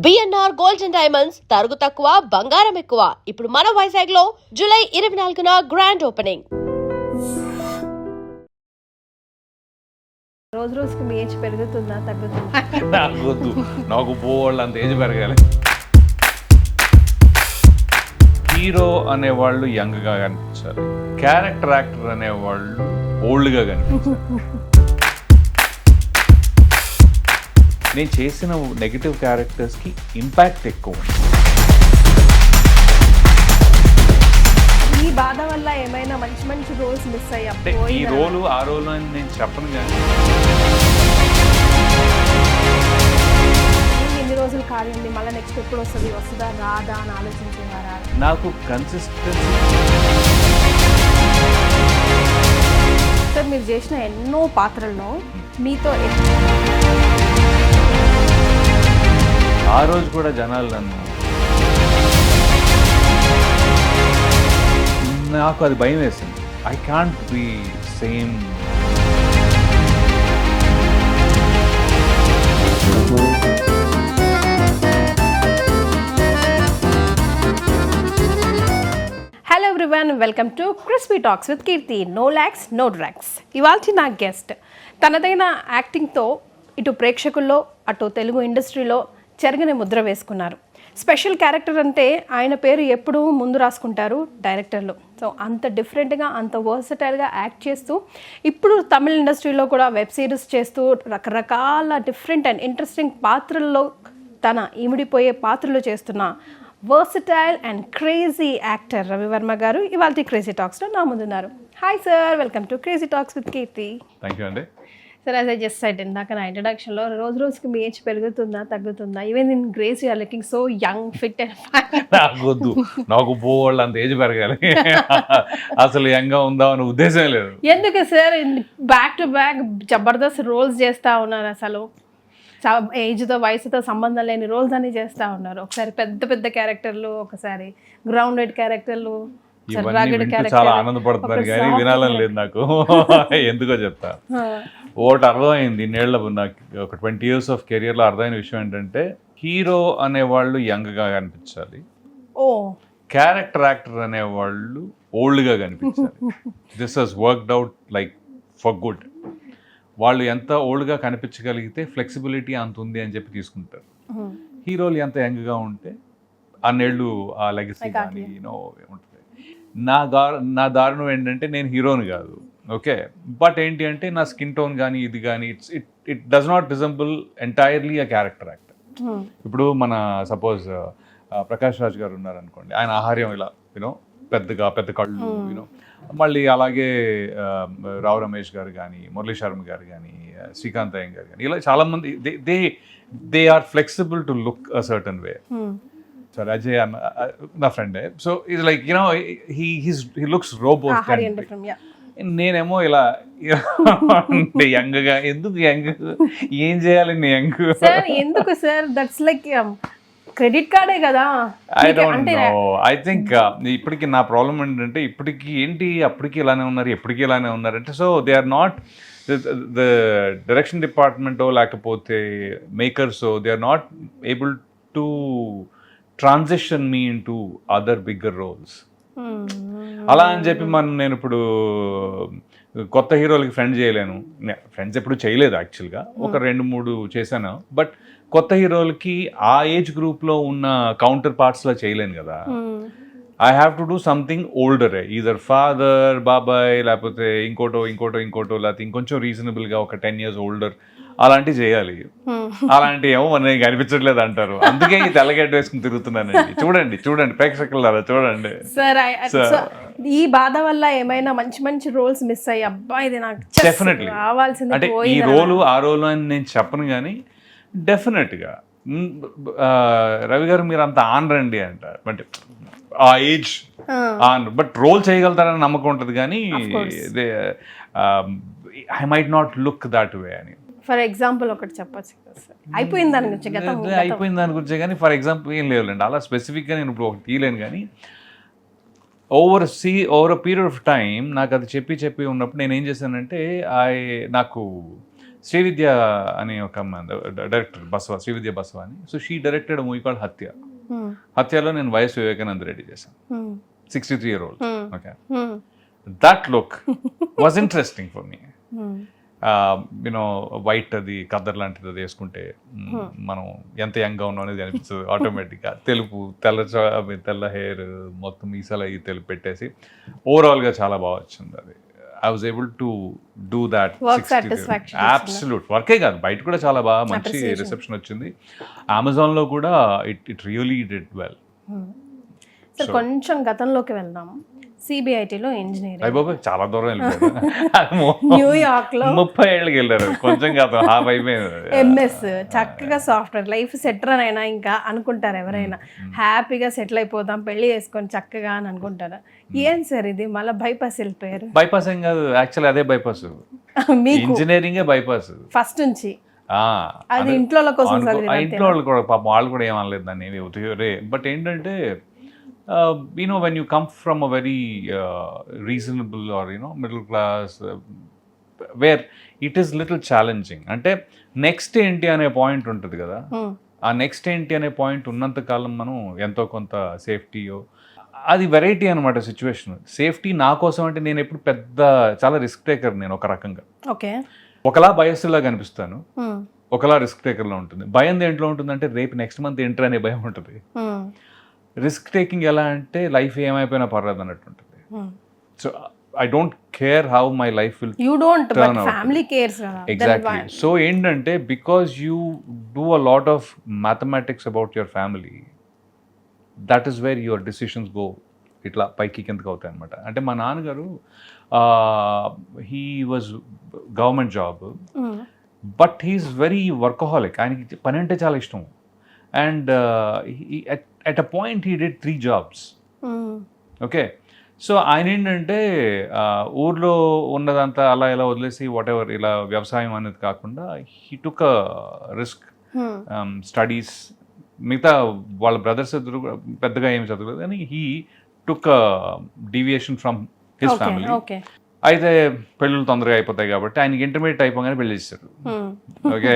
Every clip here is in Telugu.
బిఎన్ఆర్ గోల్డ్ అండ్ డైమండ్స్ తరుగు తక్కువ బంగారం ఎక్కువ. ఇప్పుడు మన వైజాగ్ లో జూలై 24న గ్రాండ్ ఓపెనింగ్. రోజు రోజుకి మీ ఏజ్ పెరుగుతుందా తగ్గుతుందా? నాకు పోవాళ్ళు అంత ఏజ్ పెరగాలి. హీరో అనేవాళ్ళు యంగ్గా కనిపించాలి, క్యారెక్టర్ యాక్టర్ అనేవాళ్ళు ఓల్డ్గా కనిపించాలి. నేను చేసిన నెగిటివ్ క్యారెక్టర్స్కి ఇంపాక్ట్ ఎక్కువ. ఈ బాధ వల్ల ఏమైనా మంచి మంచి రోల్స్ మిస్ అంటే ఈ రోలు ఆ రోలు అని నేను చెప్పను, కానీ ఎన్ని రోజులు కాదండి మళ్ళీ నెక్స్ట్ ఎప్పుడు వస్తుంది, వస్తుందా రాదా అని ఆలోచించేవారా? నాకు కన్సిస్టెన్సీ. సార్ మీరు చేసిన ఎన్నో పాత్రల్లో మీతో ఆ రోజు కూడా జనాలు నాకు అది భయం వేసింది. I can't be same. Hello everyone, welcome to Crispy Talks with Keerthi. No lacks no drags. ఇవాళ నా గెస్ట్ తనదైన యాక్టింగ్తో ఇటు ప్రేక్షకుల్లో అటు తెలుగు ఇండస్ట్రీలో చెరగని ముద్ర వేసుకున్నారు. స్పెషల్ క్యారెక్టర్ అంటే ఆయన పేరు ఎప్పుడూ ముందు రాసుకుంటారు డైరెక్టర్లు. సో అంత డిఫరెంట్గా అంత వర్సటైల్గా యాక్ట్ చేస్తూ ఇప్పుడు తమిళ ఇండస్ట్రీలో కూడా వెబ్ సిరీస్ చేస్తూ రకరకాల డిఫరెంట్ అండ్ ఇంట్రెస్టింగ్ పాత్రల్లో తన ఇమిడిపోయే పాత్రలు చేస్తున్న versatile and crazy actor Ravivarma గారు ఇవాళ క్రేజీ టాక్స్లో నా ముందున్నారు. Hi sir, welcome to crazy talks with Keerthi. Thank you అండి. Sir, as I just said ఇందాక నా ఇంట్రడక్షన్లో రోజు రోజుకి మీ ఏజ్ పెరుగుతుందా తగ్గుతుందా? Even in grace you are looking so young, fit and fine. నాకు పోవాళ్ళు అంత ఏజ్ పెరగాలి. అసలు యంగ్గా ఉందా అనే ఉద్దేశం లేదు. ఎందుకు సార్ బ్యాక్ టు బ్యాక్ జబర్దస్త్ రోల్స్ చేస్తూ ఉన్నారు? అసలు ఏజ్తో వయసుతో సంబంధం లేని రోల్స్ అన్ని చేస్తూ ఉన్నారు. ఒకసారి పెద్ద పెద్ద క్యారెక్టర్లు, ఒకసారి గ్రౌండెడ్ క్యారెక్టర్లు. చాలా ఆనందపడుతున్నాను కానీ వినాలని లేదు నాకు. ఎందుకో చెప్తా. ఒకటి అర్థమైంది ఇన్నేళ్ల నాకు, ఒక 20 years ఆఫ్ కెరియర్లో అర్థమైన విషయం ఏంటంటే హీరో అనేవాళ్ళు యంగ్గా కనిపించాలి, క్యారెక్టర్ యాక్టర్ అనేవాళ్ళు ఓల్డ్గా కనిపించాలి. This has worked out like for good. వాళ్ళు ఎంత ఓల్డ్గా కనిపించగలిగితే ఫ్లెక్సిబిలిటీ అంత ఉంది అని చెప్పి తీసుకుంటారు. హీరోలు ఎంత యంగ్గా ఉంటే అన్నేళ్ళు ఆ లెగసీ కానీ ఉంటుంది. నా దారుణం ఏంటంటే నేను హీరోని కాదు, ఓకే, బట్ ఏంటి అంటే నా స్కిన్ టోన్ కానీ ఇది కానీ it does not resemble entirely a character actor. ఇప్పుడు మన సపోజ్ ప్రకాష్ రాజ్ గారు ఉన్నారనుకోండి, ఆయన ఆహార్యం ఇలా పెద్ద కళ్ళు మళ్ళీ అలాగే రావు రమేష్ గారు కానీ, మురళీ శర్మ గారు కానీ, శ్రీకాంత్ అయ్యం గారు కానీ, ఇలా చాలామంది they are flexible to look a certain way. Sir Ajay నా ఫ్రెండే, సో ఇది లైక్ హీ లుక్స్ రోబోట్. నేనేమో ఇలా యంగ్గా. ఎందుకు యంగ్? ఏం చేయాలి యంగ్? ఎందుకు సార్? దట్స్ లైక్ క్రెడిట్ కార్డే కదా. I don't know. I think ఇప్పటికి నా ప్రాబ్లం ఏంటంటే ఇప్పటికి ఏంటి అప్పటికి ఇలానే ఉన్నారు, ఎప్పటికీ ఇలానే ఉన్నారంటే, so they are not the direction డిపార్ట్మెంటో లేకపోతే మేకర్సో they are not able to transition me into other bigger roles. అలా అని చెప్పి నేను ఇప్పుడు కొత్త హీరోలకి ఫ్రెండ్ చేయలేను. ఫ్రెండ్స్ ఎప్పుడు చేయలేదు యాక్చువల్గా, ఒక 2-3 చేశాను. బట్ కొత్త హీరోలకి ఆ ఏజ్ గ్రూప్లో ఉన్న కౌంటర్ పార్ట్స్లో చేయలేను కదా. I have to do something older, either father, బాబాయ్, లేకపోతే ఇంకోటో లేకపోతే ఇంకొంచెం రీజనబుల్గా ఒక 10 years ఓల్డర్, అలాంటివి చేయాలి. అలాంటివి ఏమో మనకి కనిపించట్లేదు అంటారు. అందుకే ఈ తెల్లగడ్డ వేసుకుని తిరుగుతున్నానండి. చూడండి ప్రేక్షకులారా, చూడండి. ఈ బాధ వల్ల ఏమైనా మంచి మంచి రోల్స్ మిస్ అయ్యి అబ్బా ఇది నాకు డెఫినెట్లీ అంటే ఈ రోలు ఆ రోలు అని నేను చెప్పను, కానీ డెఫినెట్గా రవి గారు మీరు అంత ఆన్ రండి అంటారు. బట్ ఆ ఏజ్ ఆన్, బట్ రోల్ చేయగలుగుతారని నమ్మకం ఉంటుంది, కానీ I might not look that way అని. ఫర్ ఎగ్జాంపుల్ ఒకటి చెప్పచ్చు కదా సార్? అయిపోయింది దాని గురించి కానీ ఫర్ ఎగ్జాంపుల్ ఏం లేవులేండి. అలా స్పెసిఫిక్గా నేను ఇప్పుడు ఒకటి తీయలేను, కానీ over a period of time నాకు అది చెప్పి ఉన్నప్పుడు నేను ఏం చేశానంటే నాకు శ్రీవిద్య అనే ఒక అమ్మాయి డైరెక్టర్ బసవ, శ్రీవిద్య బసవ అని. So she directed movie called హత్య. హత్యలో నేను వైఎస్ వివేకానంద రెడ్డి చేశాను, 63 year old. Okay, that look was interesting for me. You know white అది కద్దర్ లాంటిది అది వేసుకుంటే మనం ఎంత యంగ్గా ఉన్నాం అనేది అనిపిస్తుంది ఆటోమేటిక్గా. తెలుపు తెల్ల హెయిర్ మొత్తం మీసాలు అవి తెలుపు పెట్టేసి ఓవరాల్గా చాలా బాగా వచ్చింది అది. I was able to do that. Absolute వర్కే కాదు, బయట కూడా చాలా బాగా మంచి రిసెప్షన్ వచ్చింది. అమెజాన్లో కూడా it really did well. Sir కొంచెం గతంలోకి వెళ్దాం. సిబిఐటిలో ఇంజనీరింగ్. అయిపోయి చాలా దూరం వెళ్ళిపోయారు, న్యూయార్క్లో 30 ఏళ్ళకి వెళ్ళారు, కొంచెం కాదు హాఫ్ అయిపోయింది. ఎంఎస్ చక్కగా సాఫ్ట్వేర్ లైఫ్ సెటిల్ అయినా ఇంకా అనుకుంటారు ఎవరైనా, హ్యాపీగా సెటిల్ అయిపోదాం పెళ్లి చేసుకొని చక్కగా అని అనుకుంటారు. ఏం సార్ ఇది మళ్ళీ బైపాస్ వెళ్ళిపోయారు? బైపాస్ ఏం కాదు, యాక్చువల్లీ అదే బైపాస్, ఇంజనీరింగే బైపాస్ ఫస్ట్ నుంచి. అది ఇంట్లో కోసం ఇంట్లో వాళ్ళు కూడా పాపం వాళ్ళు కూడా ఏమనలేదు దాన్ని ఏమి. బట్ ఏంటంటే when you come from a very reasonable or middle class where it is little challenging, అంటే నెక్స్ట్ ఏంటి అనే పాయింట్ ఉంటుంది కదా, ఆ నెక్స్ట్ ఏంటి అనే పాయింట్ ఉన్నంత కాలం మనం ఎంతో కొంత సేఫ్టీయో, అది వెరైటీ అనమాట సిచ్యువేషన్. సేఫ్టీ నా కోసం అంటే నేను ఎప్పుడు చాలా రిస్క్ టేకర్ నేను ఒక రకంగా. ఓకే, ఒకలా భయస్తులా కనిపిస్తాను, ఒకలా రిస్క్ టేకర్లో ఉంటుంది. భయం దేంట్లో ఉంటుందంటే రేపు నెక్స్ట్ మంత్ ఎంటర్ అనే భయం ఉంటుంది. రిస్క్ టేకింగ్ ఎలా అంటే లైఫ్ ఏమైపోయినా పర్లేదు అన్నట్టు ఉంటుంది. So I don't care how my life will turn out. Exactly. So ఏంటంటే because you do a lot of mathematics about your family, that is where your decisions go ఇట్లా పైకి కిందకి అవుతాయి అనమాట. అంటే మా నాన్నగారు he was government job, but he is very workaholic. ఆయనకి పని అంటే చాలా ఇష్టం. And at a point he did 3 jobs. Okay, so ఆయన ఏంటంటే ఊర్లో ఉన్నదంతా అలా ఇలా వదిలేసి వాట్ ఎవర్ ఇలా వ్యవసాయం అనేది కాకుండా he took a risk, studies. మిగతా వాళ్ళ బ్రదర్స్ పెద్దగా ఏమి చదవలేదు కానీ he took a deviation from his family. అయితే పెళ్ళిళ్ళు తొందరగా అయిపోతాయి కాబట్టి ఆయనకి ఇంటర్మీడియట్ అయిపోగానే పెళ్లి చేశారు. ఓకే,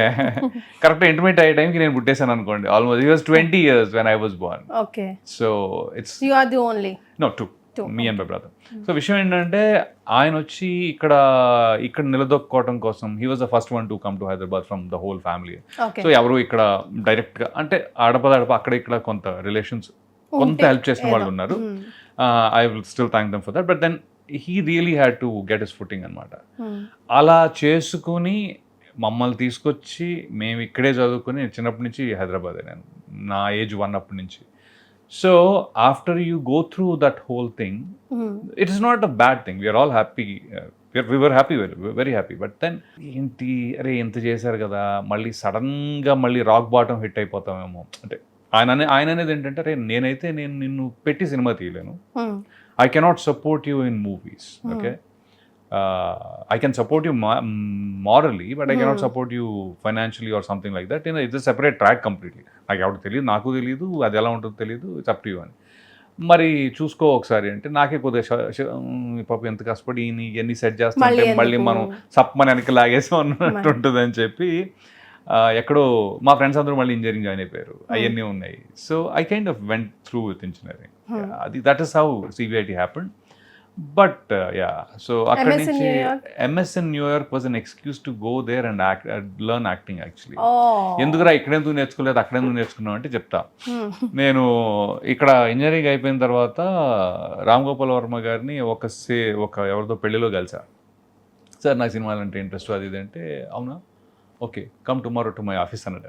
కరెక్ట్ ఇంటర్మీడియట్ అయ్యే టైంకి నేను పుట్టేశాను అనుకోండి. Almost he was 20 years when I was born. Okay, so it's you are the only two me and my brother. So విషయం ఏంటంటే ఆయన వచ్చి ఇక్కడ నిలదొక్కుకోవడం కోసం he was the first one to come to Hyderabad from the whole family. So ఎవరు ఇక్కడ డైరెక్ట్గా అంటే ఆడపదడప అక్కడ ఇక్కడ కొంత రిలేషన్స్ కొంత హెల్ప్ చేసిన వాళ్ళు ఉన్నారు. I will still thank them for that. But then he really had to get his footing అనమాట. అలా చేసుకుని మమ్మల్ని తీసుకొచ్చి మేము ఇక్కడే చదువుకుని చిన్నప్పటి నుంచి హైదరాబాదే, నేను నా ఏజ్ 1 అప్పటి నుంచి. So after you go through that whole thing, it is not a bad thing. We are all happy, we were happy, very happy. But then ఏంటి అరే ఎంత చేశారు కదా, మళ్ళీ సడన్గా మళ్ళీ రాక్ బాటం హిట్ అయిపోతామేమో. అంటే ఆయన అనేది ఏంటంటే అరే నేనైతే నేను నిన్ను పెట్టి cinema తీయలేను, I cannot support you in movies. Okay, I can support you morally, but I cannot support you financially or something like that. It's a separate track completely. నాకు ఎవరు తెలియదు, నాకు తెలియదు, అది ఎలా ఉంటుందో తెలియదు, ఇట్స్ అప్ టు యూ అని. మరి చూసుకో ఒకసారి అంటే నాకే కొద్దిగా పాప ఎంత కష్టపడి ఎన్ని సెట్ చేస్తుంటే మళ్ళీ మనం సప్మని వెనక్కి లాగేసి అన్నట్టు ఉంటుంది అని చెప్పి ఎక్కడో మా ఫ్రెండ్స్ అందరూ మళ్ళీ ఇంజనీరింగ్ జాయిన్ అయిపోయారు, అవన్నీ ఉన్నాయి. So I kind of went through with engineering. That is how CBIT happened. But so అక్కడ నుంచి MS in New York was an excuse to go there and learn acting. Actually ఎందుకురా ఇక్కడెందుకు నేర్చుకోలేదు అక్కడెందుకు నేర్చుకున్నావు అంటే చెప్తా. నేను ఇక్కడ ఇంజనీరింగ్ అయిపోయిన తర్వాత రామ్ గోపాల్ వర్మ గారిని ఒక ఎవరితో పెళ్లిలో కలిసా. సార్ నాకు సినిమాలు అంటే ఇంట్రెస్ట్ అది ఇది అంటే, అవునా okay come tomorrow to my office అన్నాడు.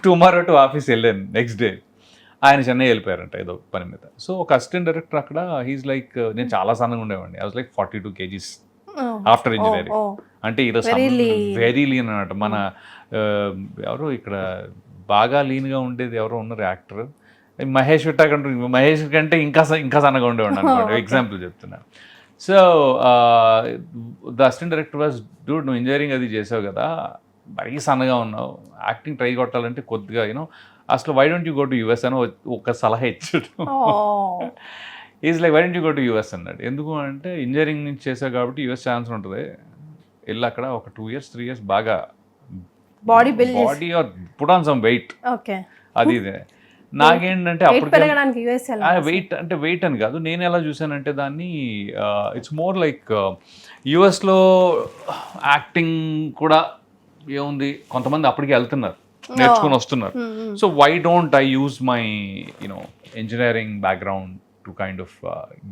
టుమారో టు ఆఫీస్ వెళ్ళాను. నెక్స్ట్ డే ఆయన చెన్నై వెళ్ళిపోయారంట ఏదో పని మీద. సో ఒక అసిస్టెంట్ డైరెక్టర్ అక్కడ, హీస్ లైక్ నేను చాలా సన్నగా ఉండేవాడిని. I was like 42 kgs after engineering. అంటే ఈరోజు వెరీ లీన్ అన్నమాట. మన ఎవరు ఇక్కడ బాగా లీన్గా ఉండేది ఎవరో ఉన్నారు యాక్టర్, మహేష్ మహేష్ కంటే ఇంకా సన్నగా ఉండేవాడిని అనుకోండి, ఎగ్జాంపుల్ చెప్తున్నా. So the assistant director was Dude నువ్వు ఇంజనీరింగ్ అది చేసావు కదా, మరీ సన్నగా ఉన్నావు, యాక్టింగ్ ట్రై కొట్టాలంటే కొద్దిగా అసలు why don't you go to US అని ఒక సలహా ఇచ్చాడు. Is like why don't you go to US అన్నాడు. ఎందుకు అంటే ఇంజనీరింగ్ నుంచి చేసావు కాబట్టి యుఎస్ ఛాన్స్ ఉంటుంది, వెళ్ళి అక్కడ ఒక 2 years 3 years బాగా body build body or put on some weight, okay అది ఇదే. నాకేంటంటే అప్పుడు పెరగడానికి యూఎస్ వెయిట్ అంటే వెయిట్ అని కాదు, నేను ఎలా చూసానంటే దాన్ని ఇట్స్ మోర్ లైక్ యుఎస్లో యాక్టింగ్ కూడా ఏముంది, కొంతమంది అప్పటికి వెళ్తున్నారు, నేర్చుకుని వస్తున్నారు. So why don't I use my you know engineering background to kind of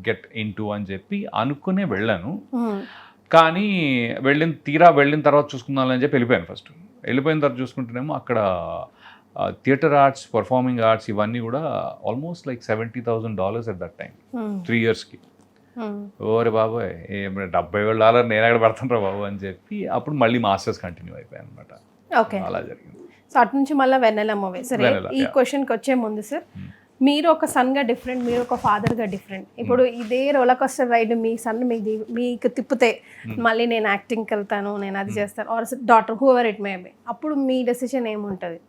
get into అని చెప్పి అనుకునే వెళ్ళాను. కానీ వెళ్ళిన తర్వాత చూసుకుందామని చెప్పి వెళ్ళిపోయాను. ఫస్ట్ వెళ్ళిపోయిన తర్వాత చూసుకుంటేనేమో అక్కడ థియేటర్ ఆర్ట్స్, పర్ఫార్మింగ్ ఆర్ట్స్ ఇవన్నీ కూడా almost like $70,000 at that time 3 yearsకి. ఓరే బాబోయ్, $70,000 నేను ఎక్కడ పెడతాను బాబు అని చెప్పి అప్పుడు మళ్ళీ మాస్టర్స్ కంటిన్యూ అయిపోయాను అనమాట. ఓకే, అలా జరిగింది. సో అటు నుంచి మళ్ళీ వెన్నెల మూవీ. సరే, ఈ క్వశ్చన్కి వచ్చే ముందు సార్, మీరు ఒక సన్గా డిఫరెంట్, మీరు ఒక ఫాదర్గా డిఫరెంట్. ఇప్పుడు ఇదే రోలర్ కోస్టర్ రైడ్ మీ సన్ మీకు తిప్పితే మళ్ళీ నేను యాక్టింగ్కి వెళ్తాను, నేను అది చేస్తాను, or daughter whoever it may be, అప్పుడు మీ డెసిషన్ ఏముంటుంది?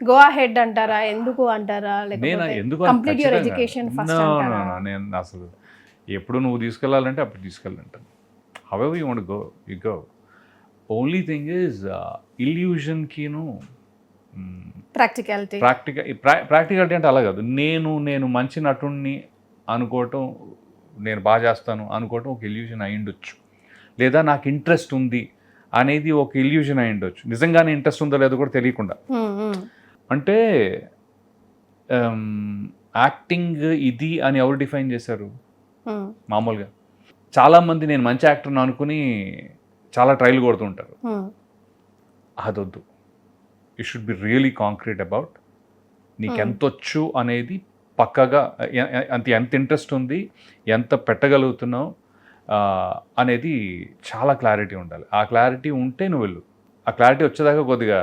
గో అహెడ్ అంటారా, ఎందుకు అంటారా, లేకపోతే కంప్లీట్ యువర్ ఎడ్యుకేషన్ ఫస్ట్ అంటారా? నేను అసలు ఎప్పుడు నువ్వు తీసుకెళ్ళాలంటే అప్పుడు తీసుకెళ్ళంటాను. However you want go you go. Only thing is ఇల్యూజన్కిను ప్రాక్టికాలిటీ అంటే అలా కాదు. నేను మంచి నటుణ్ణి అనుకోవటం, నేను బాగా చేస్తాను అనుకోవటం ఒక ఇల్యూజన్ అయి ఉండొచ్చు, లేదా నాకు ఇంట్రెస్ట్ ఉంది అనేది ఒక ఇల్యూజన్ అయి ఉండొచ్చు. నిజంగానే ఇంట్రెస్ట్ ఉందో లేదో కూడా తెలియకుండా. అంటే యాక్టింగ్ ఇది అని ఎవరు డిఫైన్ చేశారు? మామూలుగా చాలామంది నేను మంచి యాక్టర్ని అనుకుని చాలా ట్రైల్ కొడుతుంటారు. అదొద్దు. You should be really concrete about నీకు ఎంత వచ్చు అనేది పక్కగా, ఎంత ఇంట్రెస్ట్ ఉంది, ఎంత పెట్టగలుగుతున్నావు అనేది చాలా క్లారిటీ ఉండాలి. ఆ క్లారిటీ ఉంటే నువ్వు వెళ్ళు. ఆ క్లారిటీ వచ్చేదాకా కొద్దిగా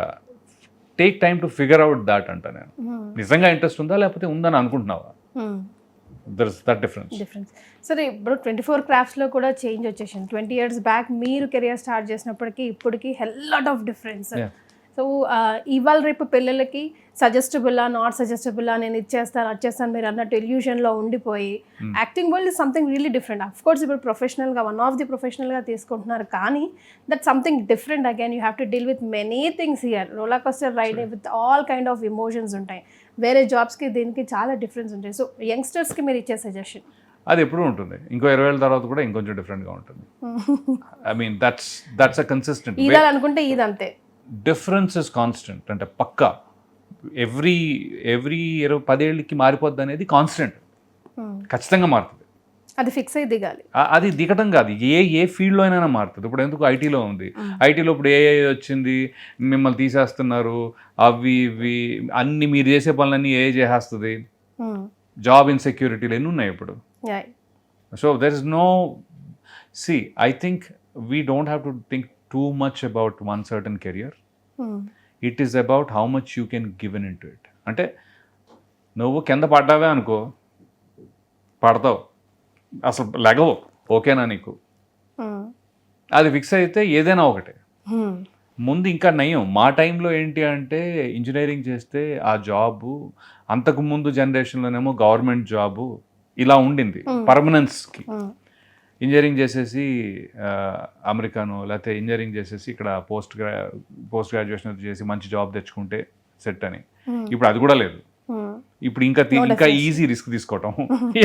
take time to figure out that అంట. నేను నిజంగా ఇంట్రెస్ట్ ఉందా లేకపోతే ఉందని అనుకుంటున్నావా? There is that difference. సరే, ఇప్పుడు 24 క్రాఫ్ట్స్లో కూడా చేంజ్ వచ్చేసింది. 20 years బ్యాక్ మీరు కెరియర్ స్టార్ట్ చేసినప్పటికీ ఇప్పటికీ hell lot of difference. So ఇవాళ రేపు పిల్లలకి సజెస్టబుల్లా, నాట్ సజెస్టబుల్లా, నేను ఇచ్చేస్తాను వచ్చేస్తాను మీరు అన్నట్టు ఇల్యూషన్లో ఉండిపోయి acting world is something really different. Of course ఇప్పుడు ప్రొఫెషనల్గా వన్ ఆఫ్ ది ప్రొఫెషనల్గా తీసుకుంటున్నారు, కానీ that something different. Again you have to deal with many things here. Roller coaster ride with all kind of emotions ఉంటాయి. వేరే జాబ్స్కి దీనికి చాలా డిఫరెన్స్ ఉంటాయి. సో యంగ్స్టర్స్కి మీరు ఇచ్చే సజెషన్? అది ఎప్పుడు ఉంటుంది, ఇంకో 20 ఏళ్ళ తర్వాత కూడా ఇంకొంచెం డిఫరెంట్గా ఉంటుంది. I mean that's a consistent. ఇది అనుకుంటే ఇది అంతే. డిఫరెన్స్ ఇస్ కాన్స్టెంట్, అంటే పక్కా ఎవ్రీ 10 ఏళ్ళకి మారిపోద్ది అనేది కాన్స్టెంట్, ఖచ్చితంగా మారుతుంది. అది ఫిక్స్ అయి దిగాలి. అది దిగటం కాదు, ఏ ఫీల్డ్లో అయినా మారుతుంది. ఇప్పుడు ఎందుకు ఐటీలో ఉంది, ఐటీలో ఇప్పుడు ఏఐ వచ్చింది, మిమ్మల్ని తీసేస్తున్నారు, అవి ఇవి అన్ని మీరు చేసే పనులన్నీ ఏఐ చేసేస్తుంది. జాబ్ ఇన్సెక్యూరిటీలు ఎన్ని ఉన్నాయి ఇప్పుడు. So there is no I think we don't have to think too much about one certain career. It is about how much you can give into it. అంటే నువ్వు కింద పడ్డావే అనుకో, పడతావు, అసలు లెగవు, ఓకేనా నీకు? అది ఫిక్స్ అయితే ఏదైనా ఒకటే. ముందు ఇంకా నయం. మా టైంలో ఏంటి అంటే ఇంజనీరింగ్ చేస్తే ఆ జాబు, అంతకుముందు జనరేషన్లోనేమో గవర్నమెంట్ జాబు ఇలా ఉండింది పర్మనెన్స్కి. ఇంజనీరింగ్ చేసేసి అమెరికాను, లేకపోతే ఇంజనీరింగ్ చేసేసి ఇక్కడ పోస్ట్ గ్రాడ్యుయేషన్ చేసి మంచి జాబ్ తెచ్చుకుంటే సెట్ అని. ఇప్పుడు అది కూడా లేదు. ఇప్పుడు ఇంకా ఈజీ రిస్క్ తీసుకోవటం,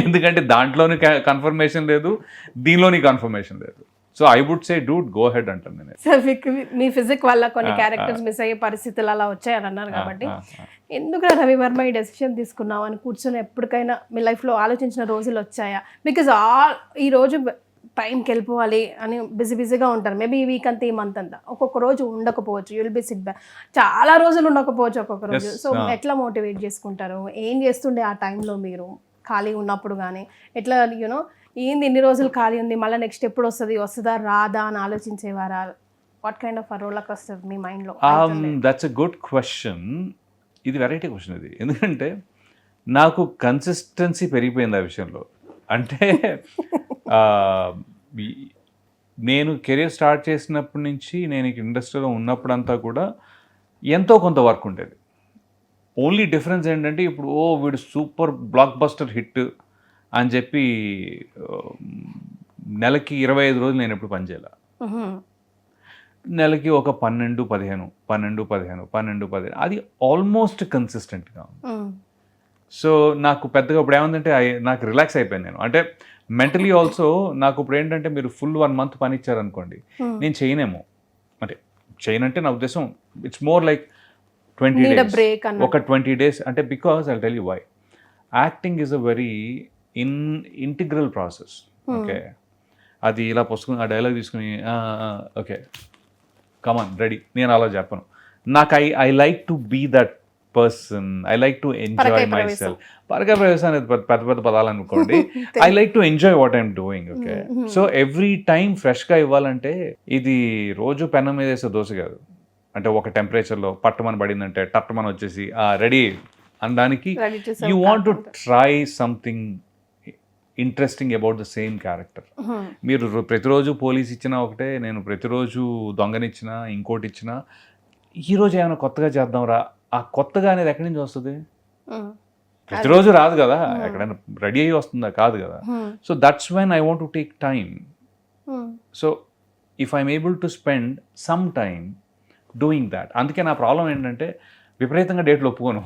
ఎందుకంటే దాంట్లోని కన్ఫర్మేషన్ లేదు, దీనిలోని కన్ఫర్మేషన్ లేదు. So I would say dude go head అంటాను నేను. సార్, మీ ఫిజిక్ వల్ల కొన్ని క్యారెక్టర్స్ మిస్ అయ్యే పరిస్థితులు అలా వచ్చాయని అన్నారు కాబట్టి, ఎందుకు రవి వర్మ ఈ డెసిషన్ తీసుకున్నావు అని కూర్చొని ఎప్పటికైనా మీ లైఫ్లో ఆలోచించిన రోజులు వచ్చాయా? బికాజ్ ఈ రోజు టైంకి వెళ్ళిపోవాలి అని బిజీగా ఉంటారు. మేబీ ఈ వీక్ అంతా, ఈ మంత్ అంతా, ఒక్కొక్క రోజు ఉండకపోవచ్చు, యుల్ బి సిట్ బ్యాక్, చాలా రోజులు ఉండకపోవచ్చు ఒక్కొక్క రోజు. సో ఎట్లా మోటివేట్ చేసుకుంటారు? ఏం చేస్తుండే ఆ టైంలో మీరు ఖాళీ ఉన్నప్పుడు? కానీ ఎట్లా యూనో ఏంది ఇన్ని రోజులు ఖాళీ ఉంది, మళ్ళీ నెక్స్ట్ ఎప్పుడు వస్తుందా రాదా అని ఆలోచించేవారా? What kind of roller coaster మీ మైండ్లో? That's a good question. ఇది వెరైటీ క్వశ్చన్ ఇది, ఎందుకంటే నాకు కన్సిస్టెన్సీ పెరిగిపోయింది ఆ విషయంలో. అంటే నేను కెరీర్ స్టార్ట్ చేసినప్పటి నుంచి నేను ఇండస్ట్రీలో ఉన్నప్పుడంతా కూడా ఎంతో కొంత వర్క్ ఉండేది. ఓన్లీ డిఫరెన్స్ ఏంటంటే ఇప్పుడు వీడు సూపర్ బ్లాక్ బస్టర్ హిట్ అని చెప్పి నెలకి 25 రోజులు నేను ఎప్పుడు పనిచేయాల. నెలకి ఒక 12-15 అది ఆల్మోస్ట్ కన్సిస్టెంట్గా ఉంది. సో నాకు పెద్దగా ఇప్పుడు ఏముందంటే నాకు రిలాక్స్ అయిపోయాను నేను. అంటే మెంటలీ ఆల్సో నాకు ఇప్పుడు ఏంటంటే మీరు ఫుల్ 1 month పని ఇచ్చారనుకోండి, నేను చేయనేమో. అంటే చేయనంటే నా ఉద్దేశం ఇట్స్ మోర్ లైక్ 20 days, ఒక 20 days. అంటే because I tell you why. Acting is a very integral process. Okay, అది ఇలా పుస్తకం ఆ డైలాగ్ తీసుకుని ఓకే కమాన్ రెడీ, నేను అలా చెప్పను. నాకు I like to be that person. I like to enjoy myself. పరకాయ ప్రవేశం అనేది పెద్ద పెద్ద పదాలు అనుకోండి. I like to enjoy what I'm doing. Okay, so every time ఫ్రెష్గా ఇవ్వాలంటే ఇది రోజు పెన్నం మీద వేసే దోశ కాదు. అంటే ఒక టెంపరేచర్లో పట్టమని పడిందంటే టట్టమని వచ్చేసి రెడీ అనడానికి you want to try something interesting about the same character. మీరు ప్రతిరోజు పోలీస్ ఇచ్చినా ఒకటే, నేను ప్రతిరోజు దొంగనిచ్చినా ఇంకోటి ఇచ్చినా, ఈరోజు ఏమైనా కొత్తగా చేద్దాం రా, ఆ కొత్తగా అనేది ఎక్కడి నుంచి వస్తుంది? ప్రతిరోజు రాదు కదా, ఎక్కడైనా రెడీ అయ్యి వస్తుందా? కాదు కదా. So that's when I want to take time. So if I'm able to spend some time doing that. అందుకే నా ప్రాబ్లం ఏంటంటే విపరీతంగా డేట్లు ఒప్పుకోను.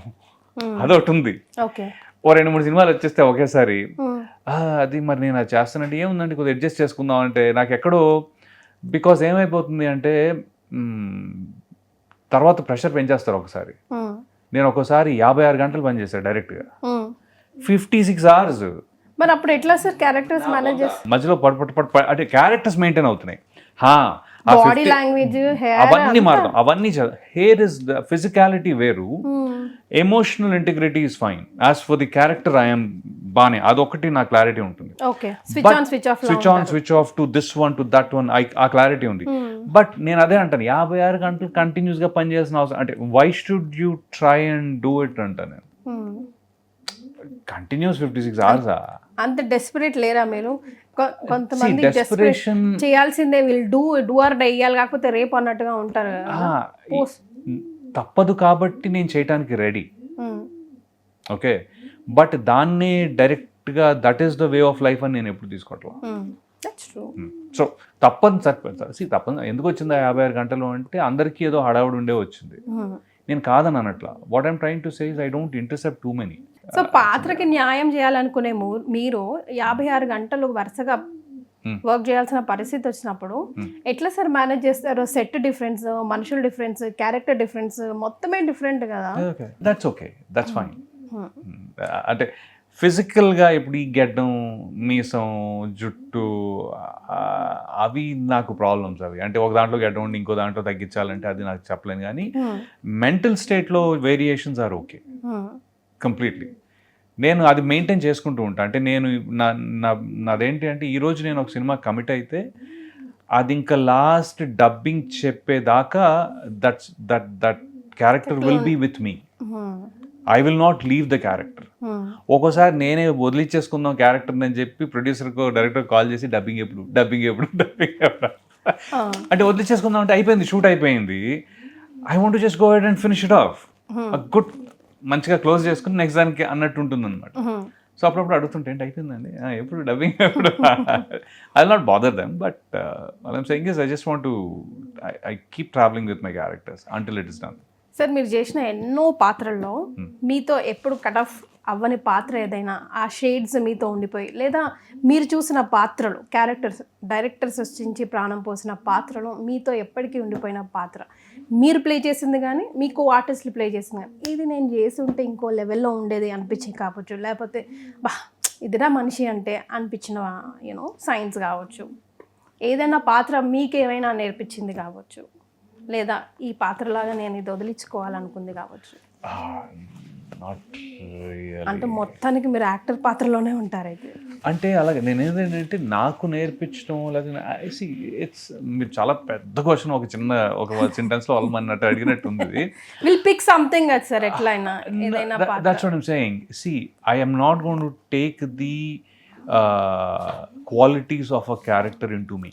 అదొకటి ఉంది. ఓ 2-3 సినిమాలు వచ్చేస్తే ఒకేసారి అది మరి నేను అది చేస్తానంటే ఏముందంటే కొద్దిగా అడ్జస్ట్ చేసుకుందాం అంటే నాకు ఎక్కడో, బికాస్ ఏమైపోతుంది అంటే తర్వాత ప్రెషర్ పెంచేస్తారు ఒకసారి. నేను ఒక్కోసారి 56 గంటలు పనిచేస్తాను డైరెక్ట్గా, 56 hours. మరి అప్పుడు ఎట్లా సార్ క్యారెక్టర్స్ మేనేజ్ చేస్తారు? మధ్యలో పట్ అంటే క్యారెక్టర్స్ మెయింటైన్ అవుతున్నాయి. బాడీ లాంగ్వేజ్, హెయిర్ అవన్నీ మారడం, అవన్నీ హెయిర్ ఇస్ ద ఫిజికాలిటీ వేరు, emotional integrity is fine. As for the character I'm బానే, అదొకటి నా క్లారిటీ ఉంటుంది. Switch on switch off to this one to that one, ఆ క్లారిటీ ఉంది. బట్ నేను అదే అంటాను, 56 గంటలు కంటిన్యూస్ గా పనిచేయాల్సిన అవసరం అంటే why should you try and do it అంటా నేను. Continuous 56 hours. అంత డెస్పరేట్ లేరా మీరు? కొంతమంది డెస్పరేషన్ చేయాల్సిందే, వీళ్ళు డూ ఆర్ డై ఇయ్యాలి, కాకపోతే రేపు అన్నట్టుగా ఉంటారు. తప్పదు కాబట్టి నేను చేయటానికి రెడీ. ఓకే, బట్ దాన్ని డైరెక్ట్గా that is the way of life అని నేను ఎప్పుడు తీసుకోవట్లా. సో తప్పని తప్పని ఎందుకు వచ్చింది 56 గంటలు అంటే అందరికీ ఏదో హడావుడి ఉండే వచ్చింది. నేను కాదని అనట్లా. What I'm trying to say is I don't intercept too many. So పాత్రకి న్యాయం చేయాలనుకునే మీరు 56 గంటలు వరుసగా వర్క్ చేయాల్సిన పరిస్థితి వచ్చినప్పుడు ఎట్లా సార్ మేనేజ్ చేస్తారు? సెట్ డిఫరెన్స్, మనుషుల డిఫరెన్స్, క్యారెక్టర్ డిఫరెన్స్, మొత్తమే డిఫరెంట్ కదా. That's okay, that's fine. అంటే ఫిజికల్గా ఇప్పుడు ఈ గెడ్డం, మీసం, జుట్టు అవి నాకు ప్రాబ్లమ్స్. అవి అంటే ఒక దాంట్లో గెడ్డం ఉండి ఇంకో దాంట్లో తగ్గించాలంటే అది నాకు చెప్పలేను. కానీ మెంటల్ స్టేట్లో వేరియేషన్స్ ఆర్ ఓకే కంప్లీట్లీ. నేను అది మెయింటైన్ చేసుకుంటూ ఉంటాను. అంటే నేను నాదేంటి అంటే ఈరోజు నేను ఒక సినిమా కమిట్ అయితే అది ఇంకా లాస్ట్ డబ్బింగ్ చెప్పేదాకా that character will be with me. I will not leave the character. ఒక్కోసారి నేనే వదిలిచ్చేసుకుందాం క్యారెక్టర్ అని చెప్పి ప్రొడ్యూసర్కో డైరెక్టర్ కాల్ చేసి డబ్బింగ్ ఎప్పుడు అంటే వదిలిచ్చేసుకుందాం అంటే అయిపోయింది, షూట్ అయిపోయింది. I want to just go ahead and finish it off good, మంచిగా క్లోజ్ చేసుకుని నెక్స్ట్ దానికి అన్నట్టు ఉంటుంది అనమాట. సో అప్పుడప్పుడు అడుగుతుంటే ఏంటి అయిపోయిందండి ఎప్పుడు డబ్బింగ్ ఎప్పుడు, I will not bother them. But what I'm saying is I just want to I keep travelling with my characters until it is done. Sir మీరు చేసిన ఎన్నో పాత్రల్లో మీతో ఎప్పుడు కట్ ఆఫ్ అవ్వని పాత్ర ఏదైనా, ఆ షేడ్స్ మీతో ఉండిపోయి, లేదా మీరు చూసిన పాత్రలు, క్యారెక్టర్స్, డైరెక్టర్స్ వచ్చి ప్రాణం పోసిన పాత్రలు మీతో ఎప్పటికీ ఉండిపోయిన పాత్ర, మీరు ప్లే చేసింది కానీ మీకు ఆర్టిస్టులు ప్లే చేసింది కానీ, ఇది నేను చేసి ఉంటే ఇంకో లెవెల్లో ఉండేది అనిపించి కావచ్చు, లేకపోతే బా ఇదిరా మనిషి అంటే అనిపించిన సైన్స్ కావచ్చు, ఏదైనా పాత్ర మీకేమైనా నేర్పించింది కావచ్చు, లేదా ఈ పాత్రలాగా నేను ఇది వదిలించుకోవాలనుకుంది కావచ్చు. అంటే మొత్తానికి మీరు యాక్టర్ పాత్రలోనే ఉంటారు అయితే. అంటే అలాగే నేను ఏంటంటే నాకు నేర్పించడం లేదా ఇట్స్ మీరు చాలా పెద్ద క్వశ్చన్ ఒక సెంటెన్స్ లో అన్నట్టు అడిగినట్టు ఉంది. విల్ పిక్ సంథింగ్ అది సార్ ఎట్లయినా ఏదైనా పాత్ర. That's what I'm saying. I am not going to take the qualities of a character into me.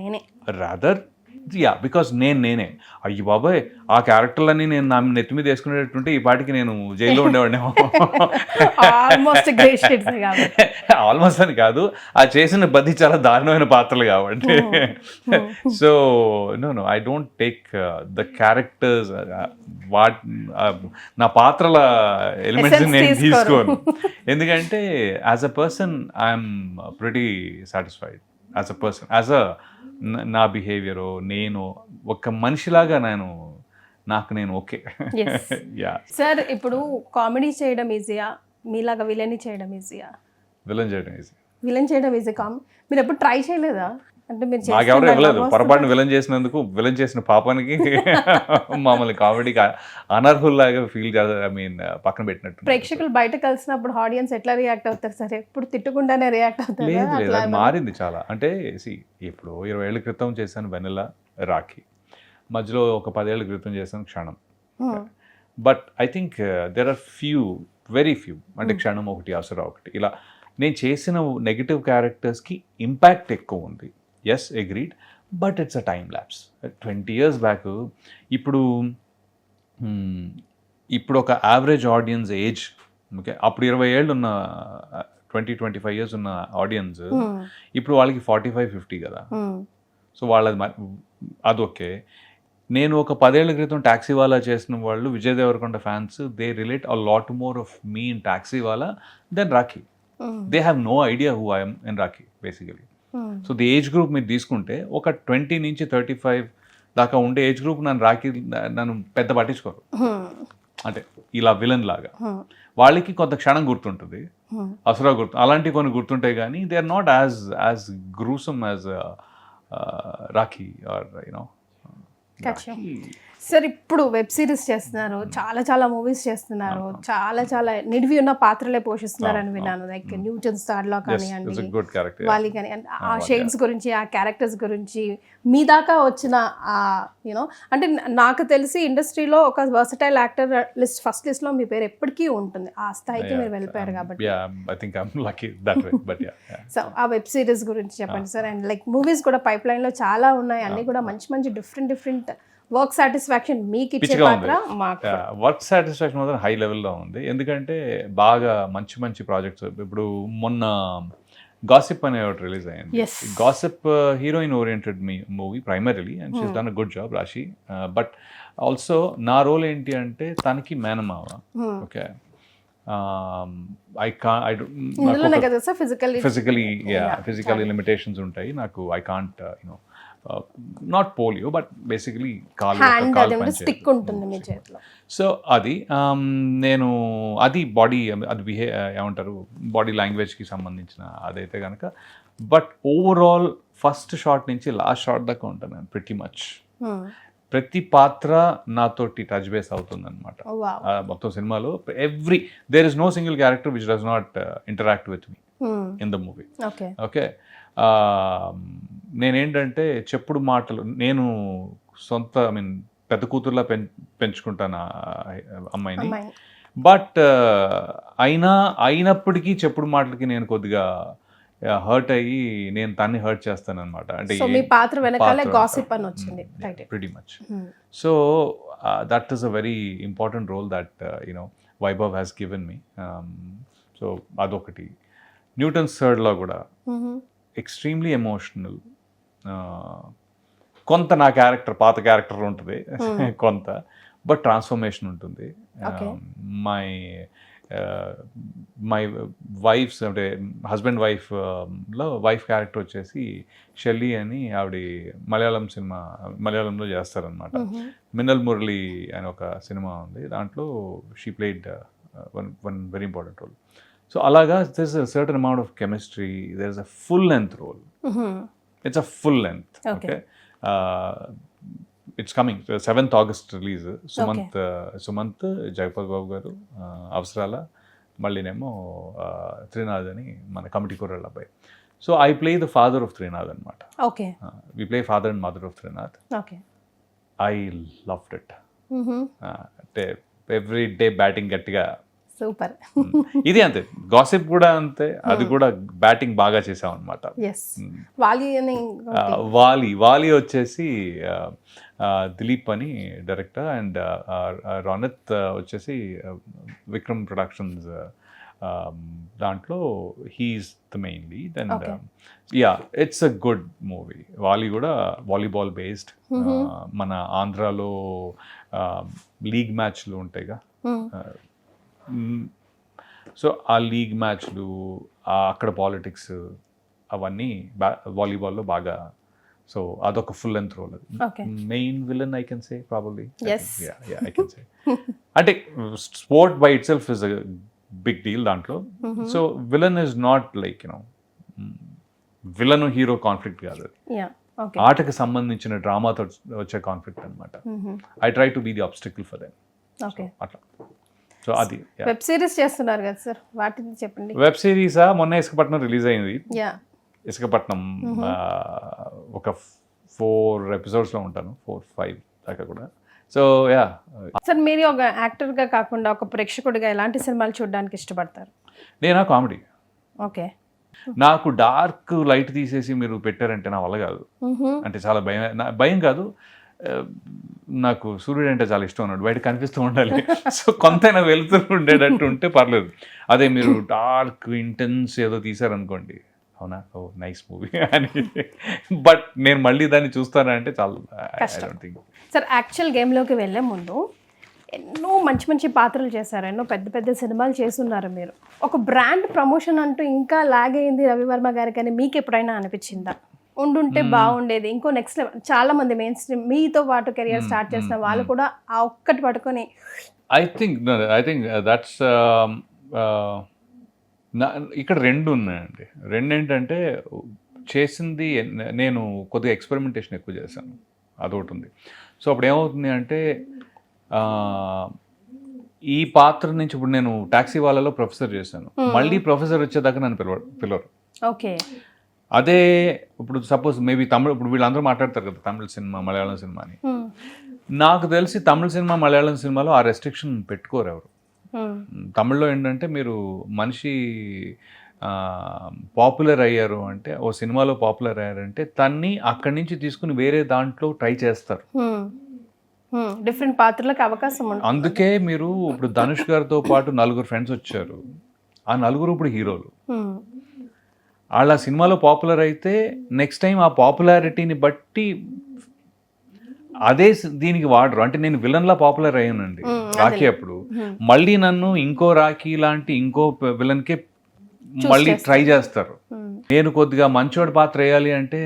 నేనే రాదర్ బికాస్ నేనే అయ్యి బాబాయ్ ఆ క్యారెక్టర్లన్నీ నేను నా నెత్తి మీద వేసుకునేటట్టుంటే ఈ పాటికి నేను జైల్లో ఉండేవాడినేమో. ఆల్మోస్ట్ గ్రేట్ షేడ్స్ కాబట్టి. ఆల్మోస్ట్ అని కాదు, ఆ చేసిన బది చాలా దారుణమైన పాత్రలు కాబట్టి. So no I don't take the characters నా పాత్రల ఎలిమెంట్స్ నేను తీసుకోను. ఎందుకంటే as a person I'm pretty satisfied as a person, నా బిహేవియర్ నేను ఒక మనిషిలాగా నేను ఓకే. యా సార్ ఇప్పుడు కామెడీ చేయడం ఈజీయా, మీలాగా విలన్ చేయడం ఈజీయా? విలన్ చేయడం ఈజీ. విలన్ చేయడం ఈజీ. మీరు ఎప్పుడు ట్రై చేయలేదా? అంటే మీరు నాకెవరు ఇవ్వలేదు. పొరపాటున విలన్ చేసినందుకు, విలన్ చేసిన పాపానికి మమ్మల్ని కామెడీకి అనర్హుల్లాగా ఫీల్ పక్కన పెట్టినట్టు. ప్రేక్షకులు బయట కలిసినప్పుడు ఆడియన్స్ ఎట్లా రియాక్ట్ అవుతారు సార్? ఎప్పుడు తిట్టకుండానే రియాక్ట్ అవుతారు? లేదు, అది మారింది చాలా. అంటే ఇప్పుడు 20 ఏళ్ల క్రితం చేశాను వెన్నెల, రాఖీ. మధ్యలో ఒక 10 ఏళ్ల క్రితం చేశాను క్షణం. But I think there are very few, అంటే క్షణం ఒకటి, అసురా ఒకటి, ఇలా నేను చేసిన నెగిటివ్ క్యారెక్టర్స్కి ఇంపాక్ట్ ఎక్కువ ఉంది. Yes, agreed. But it's a time lapse. 20 years back ఇప్పుడు ఒక యావరేజ్ ఆడియన్స్ ఏజ్, ఓకే, అప్పుడు 20 ఏళ్ళు ఉన్న 20-25 years ఉన్న ఆడియన్స్ ఇప్పుడు వాళ్ళకి 45-50 కదా. సో వాళ్ళది అదొకే. నేను ఒక 10 ఏళ్ల క్రితం టాక్సీ వాలా చేసిన వాళ్ళు, Vijay Deverakonda fans, they relate a lot more of me in Taxiwaala than Rakhi. They have no idea who I'm in Rakhi basically. So the age group మీరు తీసుకుంటే ఒక 20 నుంచి 35 దాకా ఉండే ఏజ్ గ్రూప్ నన్ను పెద్ద పట్టించుకోరు. అంటే ఇలా విలన్ లాగా వాళ్ళకి కొంత క్షణం గుర్తుంటుంది, అసురా గుర్తు, అలాంటివి కొన్ని గుర్తుంటాయి, కానీ they are not as gruesome as Rakhi or you know. Sir ఇప్పుడు వెబ్ సిరీస్ చేస్తున్నారు, చాలా మూవీస్ చేస్తున్నారు, చాలా నిడివి ఉన్న పాత్రలే పోషిస్తున్నారని విన్నాను. లైక్ న్యూటన్ స్టార్ లో కానివ్వండి, వాలి కానీ, ఆ షేడ్స్ గురించి, ఆ క్యారెక్టర్స్ గురించి మీ దాకా వచ్చిన యూనో, అంటే నాకు తెలిసి ఇండస్ట్రీలో ఒక వర్సటైల్ యాక్టర్ ఫస్ట్ లిస్ట్ లో మీ పేరు ఎప్పటికీ ఉంటుంది. ఆ స్థాయికి మీరు వెళ్ళిపోయారు కాబట్టి. సో ఆ వెబ్ సిరీస్ గురించి చెప్పండి సార్. అండ్ లైక్ మూవీస్ కూడా పైప్ లైన్ లో చాలా ఉన్నాయి, అన్ని కూడా మంచి డిఫరెంట్ వర్క్ సాటిస్ఫాక్షన్ మీకు ఇచ్చే పాత్ర మాకు. వర్క్ సాటిస్ఫాక్షన్ మాత్రం హై లెవెల్లో ఉంది, ఎందుకంటే బాగా మంచి ప్రాజెక్ట్స్. ఇప్పుడు మొన్న గాసిప్ అనే ఒకటి రిలీజ్ అయ్యింది. Gossip heroine oriented movie primarily, and she's done a good job రాశి. బట్ ఆల్సో నా రోల్ ఏంటి అంటే తనకి మేనమావ. ఓకే, ఫిజికల్ లిమిటేషన్స్ ఉంటాయి నాకు. I can't you know not polio, but basically stick ఉంటుంది మీ చేతిలో. సో అది నేను అది బాడీ, అది ఏమంటారు, బాడీ లాంగ్వేజ్కి సంబంధించిన అదైతే కనుక. బట్ ఓవరాల్ ఫస్ట్ షాట్ నుంచి లాస్ట్ షాట్ దాకా ఉంటాను నేను ప్రిటీ మచ్. ప్రతి పాత్ర నాతోటి టచ్ బేస్ అవుతుంది అనమాట మొత్తం సినిమాలో. There is no single character which does not interact with me in the movie. Okay, నేనేంటంటే చెప్పుడు మాటలు, నేను సొంత పెద్ద కూతుర్లా పెంచుకుంటాను అమ్మాయిని. బట్ అయినప్పటికీ చెప్పుడు మాటలకి నేను కొద్దిగా హర్ట్ అయ్యి నేను తన్ని హర్ట్ చేస్తాను అనమాట. అంటే pretty much. So that is a very important role that you know Vaibhav has given me. So అదొకటి. న్యూటన్స్ థర్డ్లో కూడా ఎక్స్ట్రీమ్లీ ఎమోషనల్. కొంత నా క్యారెక్టర్, పాత క్యారెక్టర్ ఉంటుంది కొంత, బట్ ట్రాన్స్ఫర్మేషన్ ఉంటుంది. మై వైఫ్స్, అంటే హస్బెండ్ వైఫ్లో వైఫ్ క్యారెక్టర్ వచ్చేసి షెల్లీ అని, ఆవిడ మలయాళంలో చేస్తారనమాట. మిన్నల్ మురళి అని ఒక సినిమా ఉంది, దాంట్లో she played one very important role. So అలాగా there is a certain amount of chemistry. There is a full length role. It's a full length. Okay. It's coming 7th August release. Sumanth Jagapathi Babu garu, Avasarala, మళ్ళీనేమో త్రినాథ్ అని మన కమిటీ కుర్రాళ్ళ అబ్బాయి. So I play the father of Trinath అనమాట. We play father and mother of Trinath. I loved it. అంటే ఎవ్రీ డే బ్యాటింగ్ గట్టిగా సూపర్. ఇది అంతే, గాసిప్ కూడా అంతే, అది కూడా బ్యాటింగ్ బాగా చేసాం అనమాట. ఎస్. వాలి అని వాలి వచ్చేసి దిలీప్ అని డైరెక్టర్, అండ్ రోనిత్ వచ్చేసి విక్రమ్ ప్రొడక్షన్స్ దాంట్లో he's the main lead. And it's a good movie. వాలి కూడా వాలీబాల్ బేస్డ్. మన ఆంధ్రాలో లీగ్ మ్యాచ్లు ఉంటాయిగా, సో ఆ లీగ్ మ్యాచ్లు, అక్కడ పాలిటిక్స్ అవన్నీ వాలీబాల్లో బాగా. సో అదొక ఫుల్ లెంత్ రోల్. అది main villain I can say probably. I can say అంటే sport by itself is a big deal దాంట్లో. So villain is not like villain hero conflict కాదు, అది ఆటకి సంబంధించిన డ్రామాతో వచ్చే కాన్ఫ్లిక్ట్ అనమాట. I try to be the obstacle for them. అట్లా. సో అది వెబ్ సిరీస్ చేస్తున్నారు కదా సార్, వాటిని చెప్పండి. వెబ్ సిరీసా? మొన్న ఇసుకపట్నం రిలీజ్ అయింది. ఇసుకపట్నం ఒక 4 ఎపిసోడ్స్లో ఉంటాను, 4-5 దాకా కూడా. సో సార్, మీరు ఒక యాక్టర్గా కాకుండా ఒక ప్రేక్షకుడిగా ఎలాంటి సినిమాలు చూడడానికి ఇష్టపడతారు? నేనా కామెడీ. ఓకే. నాకు డార్క్ లైట్ తీసేసి మీరు పెట్టారంటే నా వల్ల కాదు. అంటే చాలా భయం కాదు, నాకు సూర్యుడు అంటే చాలా ఇష్టం ఉన్నాడు, బయట కనిపిస్తూ ఉండాలి. సో కొంతైనా వెలుతురు ఉండేటట్టు ఉంటే పర్లేదు. అదే మీరు డార్క్ ఇంటెన్స్ ఏదో తీసారనుకోండి, అవునా, ఓ నైస్ మూవీ అని, బట్ నేను మళ్ళీ దాన్ని చూస్తానంటే చాలా. సార్, యాక్చువల్ గేమ్లోకి వెళ్ళే ముందు ఎన్నో మంచి మంచి పాత్రలు చేశారు, ఎన్నో పెద్ద పెద్ద సినిమాలు చేస్తున్నారు మీరు. ఒక బ్రాండ్ ప్రమోషన్ అంటూ ఇంకా లాగ్ అయింది రవివర్మ గారికి అని మీకు ఎప్పుడైనా అనిపించిందా? ఉండుంటే బాగుండేది, ఇంకో నెక్స్ట్ లెవెల్. చాలా మంది మెయిన్ స్ట్రీమ్ మీతో పాటు కెరియర్ స్టార్ట్ చేసిన వాళ్ళు కూడా ఆ ఒక్కటి పట్టుకొని ఐ థింక్ దట్స్ ఇక్కడ 2 ఉన్నాయండి. 2 ఏంటంటే, చేసింది నేను కొద్దిగా ఎక్స్పెరిమెంటేషన్ ఎక్కువ చేశాను, అదొకటి ఉంది. సో అప్పుడు ఏమవుతుంది అంటే, ఈ పాత్ర నుంచి ఇప్పుడు నేను టాక్సీ వాళ్ళలో ప్రొఫెసర్ చేశాను, మళ్ళీ ప్రొఫెసర్ వచ్చేదాకా నన్ను పిలవరు. ఓకే. అదే ఇప్పుడు సపోజ్ మేబీ తమిళ, ఇప్పుడు వీళ్ళందరూ మాట్లాడతారు కదా తమిళ సినిమా, మలయాళం సినిమా అని. నాకు తెలిసి తమిళ సినిమా, మలయాళం సినిమాలో ఆ రెస్ట్రిక్షన్ పెట్టుకోరు ఎవరు. తమిళ్లో ఏంటంటే, మీరు మనిషి పాపులర్ అయ్యారు అంటే, ఓ సినిమాలో పాపులర్ అయ్యారంటే తన్ని అక్కడి నుంచి తీసుకుని వేరే దాంట్లో ట్రై చేస్తారు, డిఫరెంట్ పాత్రలకు అవకాశం ఉంటుంది. అందుకే మీరు ఇప్పుడు ధనుష్ గారితో పాటు 4 ఫ్రెండ్స్ వచ్చారు, ఆ 4 ఇప్పుడు హీరోలు. వాళ్ళ సినిమాలో పాపులర్ అయితే నెక్స్ట్ టైం ఆ పాపులారిటీని బట్టి అదే దీనికి వాడరు. అంటే నేను విలన్లా పాపులర్ అయ్యానండి రాఖీ అప్పుడు, మళ్ళీ నన్ను ఇంకో రాఖీ లాంటి ఇంకో విలన్కే మళ్ళీ ట్రై చేస్తారు. నేను కొద్దిగా మంచోడి పాత్ర వేయాలి అంటే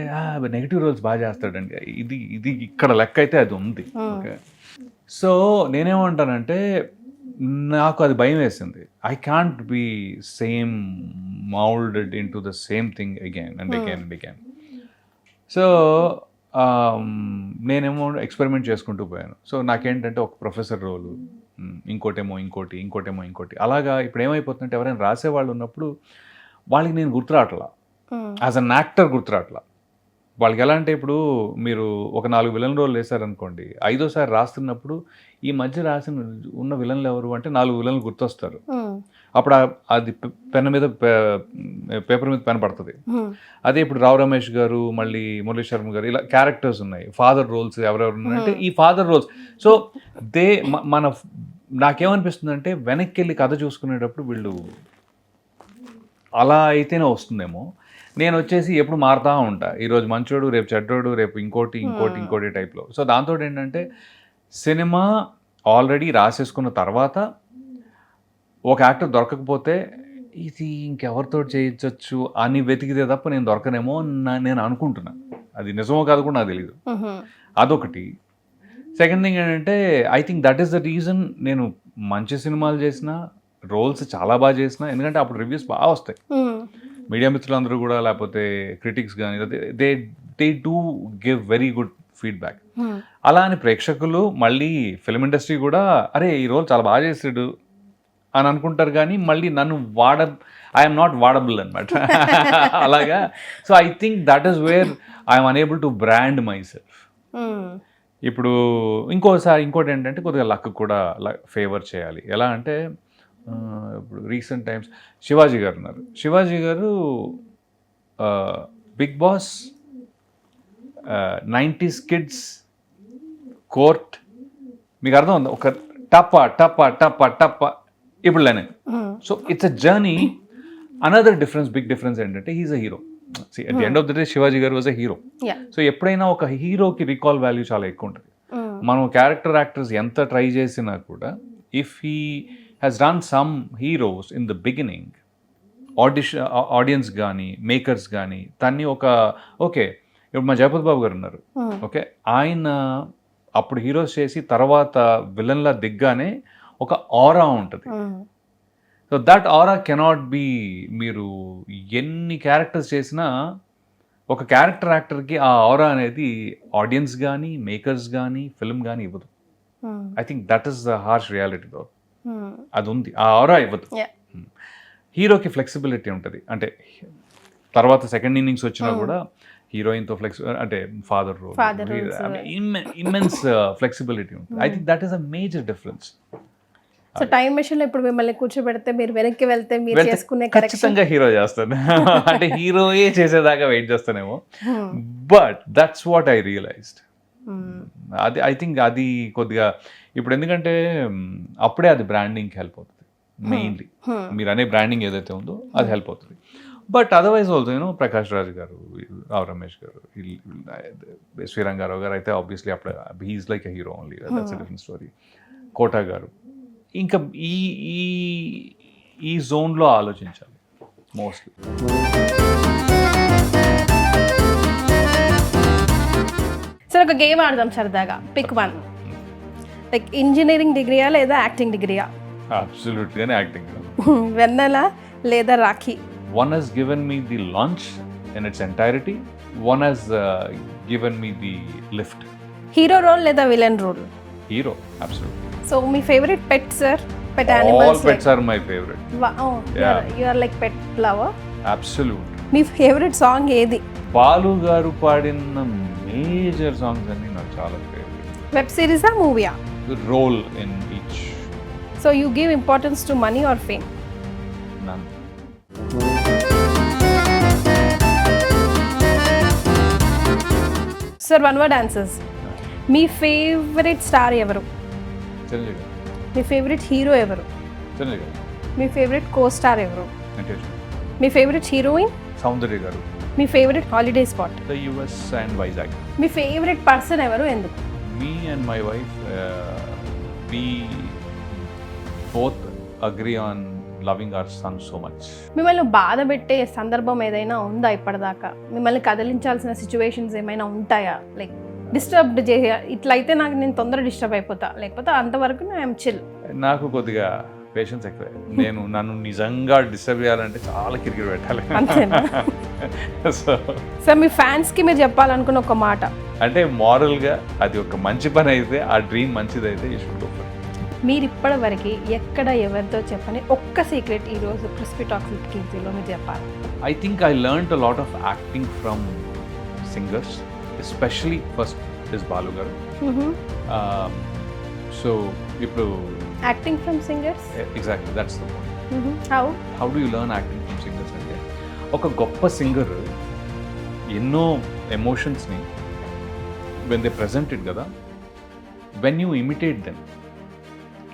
నెగిటివ్ రోల్స్ బాగా చేస్తాడండి, ఇది ఇక్కడ లెక్క అయితే అది ఉంది. ఓకే. సో నేనేమంటానంటే, నాకు అది భయం వేసింది. I can't be same moulded in to the same thing again and again and again. So నేనేమో ఎక్స్పెరిమెంట్ చేసుకుంటూ పోయాను. సో నాకేంటంటే, ఒక ప్రొఫెసర్ రోలు, ఇంకోటేమో ఇంకోటి అలాగా. ఇప్పుడు ఏమైపోతుందంటే, ఎవరైనా రాసేవాళ్ళు ఉన్నప్పుడు వాళ్ళకి నేను గుర్తురాట్లా, యాజ్ అన్ యాక్టర్ గుర్తురాట్లా. వాళ్ళకి ఎలా అంటే, ఇప్పుడు మీరు ఒక 4 విలన్ రోల్ వేశారనుకోండి, 5వ సారి రాస్తున్నప్పుడు ఈ మధ్య రాసిన ఉన్న విలన్లు ఎవరు అంటే 4 విలన్లు గుర్తొస్తారు. అప్పుడు అది పెన్ మీద, పేపర్ మీద పెన్ పడుతుంది. అదే ఇప్పుడు రావు రమేష్ గారు, మళ్ళీ మురళీ శర్మ గారు, ఇలా క్యారెక్టర్స్ ఉన్నాయి. ఫాదర్ రోల్స్ ఎవరెవరు ఉన్నాయంటే ఈ ఫాదర్ రోల్స్. సో నాకేమనిపిస్తుంది అంటే, వెనక్కి వెళ్ళి కథ చూసుకునేటప్పుడు వీళ్ళు అలా అయితేనే వస్తుందేమో. నేను వచ్చేసి ఎప్పుడు మారుతూ ఉంటా, ఈరోజు మంచోడు, రేపు చెడ్డోడు, రేపు ఇంకోటి టైప్లో. సో దాంతో ఏంటంటే, సినిమా ఆల్రెడీ రాసేసుకున్న తర్వాత ఒక యాక్టర్ దొరకకపోతే ఇది ఇంకెవరితో చేయించవచ్చు అని వెతికితే తప్ప నేను దొరకనేమో నేను అనుకుంటున్నాను. అది నిజమో కాదు కూడా నాకు తెలియదు. అదొకటి. సెకండ్ థింగ్ ఏంటంటే, I think that is the reason నేను మంచి సినిమాలు చేసిన, రోల్స్ చాలా బాగా చేసిన. ఎందుకంటే అప్పుడు రివ్యూస్ బాగా వస్తాయి, మీడియా మిత్రులందరూ కూడా, లేకపోతే క్రిటిక్స్ కానీ, they do give very good feedback. అలా అని ప్రేక్షకులు, మళ్ళీ ఫిల్మ్ ఇండస్ట్రీ కూడా, అరే ఈ రోల్ చాలా బాగా చేసాడు అని అనుకుంటారు. కానీ మళ్ళీ నన్ను ఐఎమ్ నాట్ వాడబుల్ అనమాట అలాగా. So I think that is where I'm unable to brand my self. ఇప్పుడు ఇంకోటి ఏంటంటే, కొద్దిగా లక్ కూడా ఫేవర్ చేయాలి. ఎలా అంటే, ఇప్పుడు రీసెంట్ టైమ్స్ శివాజీ గారు ఉన్నారు. శివాజీ గారు big boss, 90s kids, court, మీకు అర్థం ఉంది, ఒక టప్ప టప్ప టప్ప టప్ప ఇప్పుడు లేనే. So it's a journey. Another difference, big difference ఏంటంటే he is a hero. At the end of the day Shivaji garu was a hero. So ఎప్పుడైనా ఒక హీరోకి రీకాల్ వాల్యూ చాలా ఎక్కువ ఉంటుంది. మనం క్యారెక్టర్ యాక్టర్స్ ఎంత ట్రై చేసినా కూడా if he has done some heroes in the beginning, audience కానీ మేకర్స్ కానీ తన్ని ఒక ఓకే, ఇప్పుడు మా జగపతి బాబు గారు ఉన్నారు, ఓకే, ఆయన అప్పుడు హీరోస్ చేసి తర్వాత విలన్లా దిగ్గానే ఒక ఆరా ఉంటుంది. So that aura cannot be, మీరు ఎన్ని క్యారెక్టర్స్ చేసినా ఒక క్యారెక్టర్ యాక్టర్కి ఆ ఆరా అనేది ఆడియన్స్ కానీ మేకర్స్ కానీ ఫిల్మ్ కానీ ఇవ్వదు. I think that is the harsh reality though. అది ఉంది, ఆ ఆరా ఇవ్వదు. హీరోకి ఫ్లెక్సిబిలిటీ ఉంటుంది. అంటే తర్వాత సెకండ్ ఇన్నింగ్స్ వచ్చినా కూడా హీరోయిన్తో అంటే ఫాదర్ రోల్, ఇమ్మెన్స్ ఫ్లెక్సిబిలిటీ ఉంటుంది. I think that is a major difference. So time machine లో ఇప్పుడు మిమ్మల్ని కూర్చోబెడితే మీరు వెనక్కి వెళ్తే మీరు చేసుకునే ఖచ్చితంగా హీరో చేస్తాను. అంటే హీరోయే చేసేదాకా వెయిట్ చేస్తానేమో. But that's what I realized. అది ఐ థింక్ అది కొద్దిగా ఇప్పుడు ఎందుకంటే అప్పుడే అది బ్రాండింగ్కి హెల్ప్ అవుతుంది. మెయిన్లీ మీరు అనే బ్రాండింగ్ ఏదైతే ఉందో అది హెల్ప్ అవుతుంది. But otherwise also Prakash Raj గారు, రావు రమేష్ గారు, శ్రీరంగారావు గారు అయితే ఆబ్వియస్లీ అప్పుడు he's like a hero only, that's a different story. Kota గారు, ఇంకా ఈ జోన్లో ఆలోచించాలి మోస్ట్లీ. సరే ఒక గేమ్ ఆడదాం సరదాగా. Pick one. లైక్ ఇంజనీరింగ్ డిగ్రీయా లేదా యాక్టింగ్ డిగ్రీయా? అబ్సల్యూట్లీగానే యాక్టింగ్. వెన్నెల లేదా Rakhi? One has given me the launch in its entirety. One has given me the lift. Hero role లేదా villain role? Hero, absolutely. So మీ favourite pet sir? Pet All animals? pets are my favorite. You are like pet lover. Absolute. మీ ఫేవరెట్ సాంగ్ ఏది? బాలు గారు పాడిన మేజర్ సాంగ్స్ అన్ని నాకు చాలా ఫేవరెట్. వెబ్ సిరీసా మూవీయా? Role in each. So you give importance to money or fame? None. Sir one word answers. మీ ఫేవరెట్ స్టార్ ఎవరు? చిరంజీవి గారు. మీ ఫేవరెట్ హీరో ఎవరు? చిరంజీవి గారు. మీ ఫేవరెట్ కో స్టార్ ఎవరు? వెంకటేష్. మీ ఫేవరెట్ హీరోయిన్? సౌందర్య గారు. మీ favourite holiday spot? The US and Vizag. మీ ఫేవరెట్ పర్సన్ ఎవరు, ఎందుకు? Me and my wife, we both agree on loving our son so much. మిమ్మల్ని బాధ పెట్టే సందర్భం ఏదైనా ఉందా ఇప్పటిదాకా? మిమ్మల్ని కదిలించాల్సిన సిచ్యువేషన్స్ ఏమైనా ఉంటాయా? లైక్ డిస్టర్బ్డ్ చేయ, ఇట్లయితే నాకు నేను తొందరగా డిస్టర్బ్ అయిపోతా, లేకపోతే అంతవరకు ఐఎమ్ చిల్. నాకు కొద్దిగా పేషెన్స్ ఎక్కువే. నన్ను నిజంగా డిస్టర్బ్ చేయాలంటే చాలా కిరికిరి పెట్టాలి. అంతేనా? సో మీ ఫ్యాన్స్కి మీరు చెప్పాలనుకున్న ఒక మాట అంటే మారల్గా అది ఒక మంచి పని అయితే, ఆ డ్రీమ్ మంచిదైతే you should go for it. మీరు ఇప్పటి వరకు ఎక్కడ ఎవరితో చెప్పని ఒక్క సీక్రెట్ ఈరోజు క్రిస్పీ టాక్స్ విత్ కీర్తిలో మీరు చెప్పాలి. I think I learned a lot of acting from singers, especially first is Balu garu. So ఇప్పుడు acting from singers? exactly, that's the point. How do you learn acting from singers అంటే ఒక గొప్ప సింగర్ ఎన్నో ఎమోషన్స్ని when they present it కదా, when you imitate them,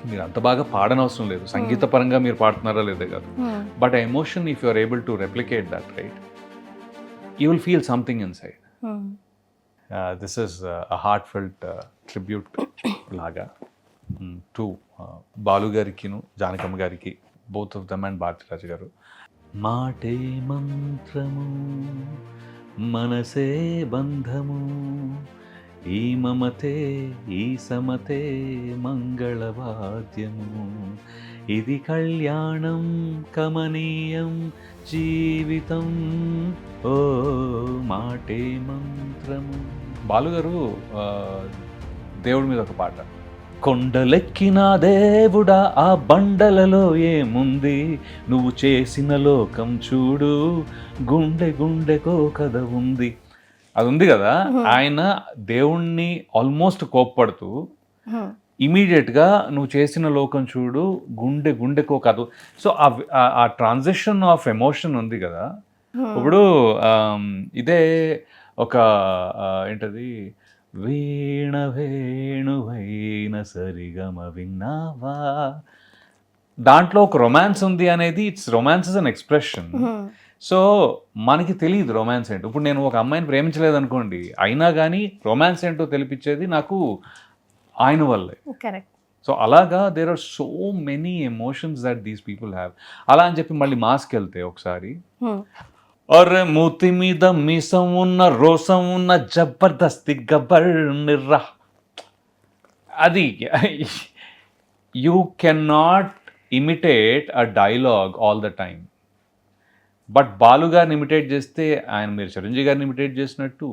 మీరు అంత బాగా పాడనవసరం లేదు, సంగీత పరంగా మీరు పాడుతున్నారా లేదే కాదు, బట్ ఆ emotion if you are able to replicate that, right, you will feel something inside. This is a heartfelt tribute లాగా టు బాలు గారికిను జానకమ్మ గారికి, both of them and Bharathiraju గారు. మాటే మంత్రము మనసే బంధము, ఈ మమతే ఈ సమతే మంగళవాద్యము, ఇది కళ్యాణం కమనీయం జీవితం, ఓ మాటే మంత్రము. బాలుగారు దేవుడి మీద ఒక పాట, కొండలెక్కిన దేవుడా ఆ బండలలో ఏముంది, నువ్వు చేసిన లోకం చూడు, గుండె గుండెకో కథ ఉంది. అది ఉంది కదా. ఆయన దేవుణ్ణి ఆల్మోస్ట్ కోప్పడుతూ ఇమీడియట్గా నువ్వు చేసిన లోకం చూడు, గుండెకు కథ. సో ఆ ట్రాన్సిషన్ ఆఫ్ ఎమోషన్ ఉంది కదా. ఇప్పుడు ఇదే ఒక ఏంటది, వీణ వేణువైన సరిగమ విన్నావా, దాంట్లో ఒక రొమాన్స్ ఉంది అనేది, it's romance is an expression. So మనకి తెలియదు రొమాన్స్ ఏంటో. ఇప్పుడు నేను ఒక అమ్మాయిని ప్రేమించలేదు అనుకోండి, అయినా కానీ రొమాన్స్ ఏంటో తెలిపించేది నాకు ఆయన వల్లే. కరెక్ట్. సో అలాగా there are so many emotions that these people have. అలా అని చెప్పి మళ్ళీ మాస్కి వెళ్తే ఒకసారి, అరే మూతి మీద మీసం ఉన్న రోసం ఉన్న జబర్దస్తి గబ్బర్ నిర్రా, అది you can not imitate a dialogue all the time. But Balu గారిని ఇమిటేట్ చేస్తే ఆయన మీరు చిరంజీవి గారిని ఇమిటేట్ చేసినట్టు,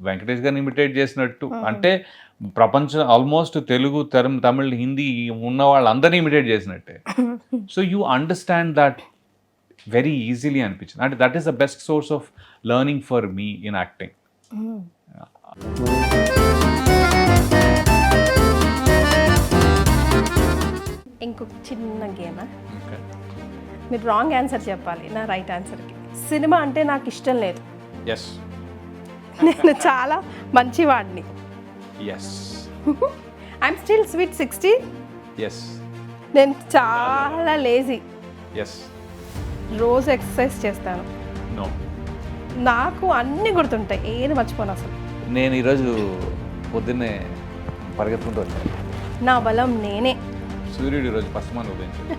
వెంకటేష్ గారిని ఇమిటేట్ చేసినట్టు, అంటే ప్రపంచం ఆల్మోస్ట్ తెలుగు, తమిళ్, హిందీ ఉన్న వాళ్ళందరినీ ఇమిటేట్ చేసినట్టే. So you understand that very easily అనిపించింది. అంటే that is the best source of learning for me in acting. ఇంకొక చిన్న గేమ్, మీరు రాంగ్ ఆన్సర్ చెప్పాలి నా రైట్ ఆన్సర్కి. సినిమా అంటే నాకు ఇష్టం లేదు, ఎస్, నేను చాలా మంచివాడిని, yes, I'm still sweet 60, yes, నేను చాలా లేజీ, ఎస్, రోజు ఎక్సర్సైజ్ చేస్తాను, నో, నాకు అన్నీ గుర్తుంటాయి, ఏది మర్చిపోను అసలు. నేను ఈరోజు పొద్దున్నే పరిగెత్తుకుంటూ వచ్చాను. నా బలం నేనే, సూర్యుడు ఈరోజు పశ్చిమాన్ని ఉదయించాడు.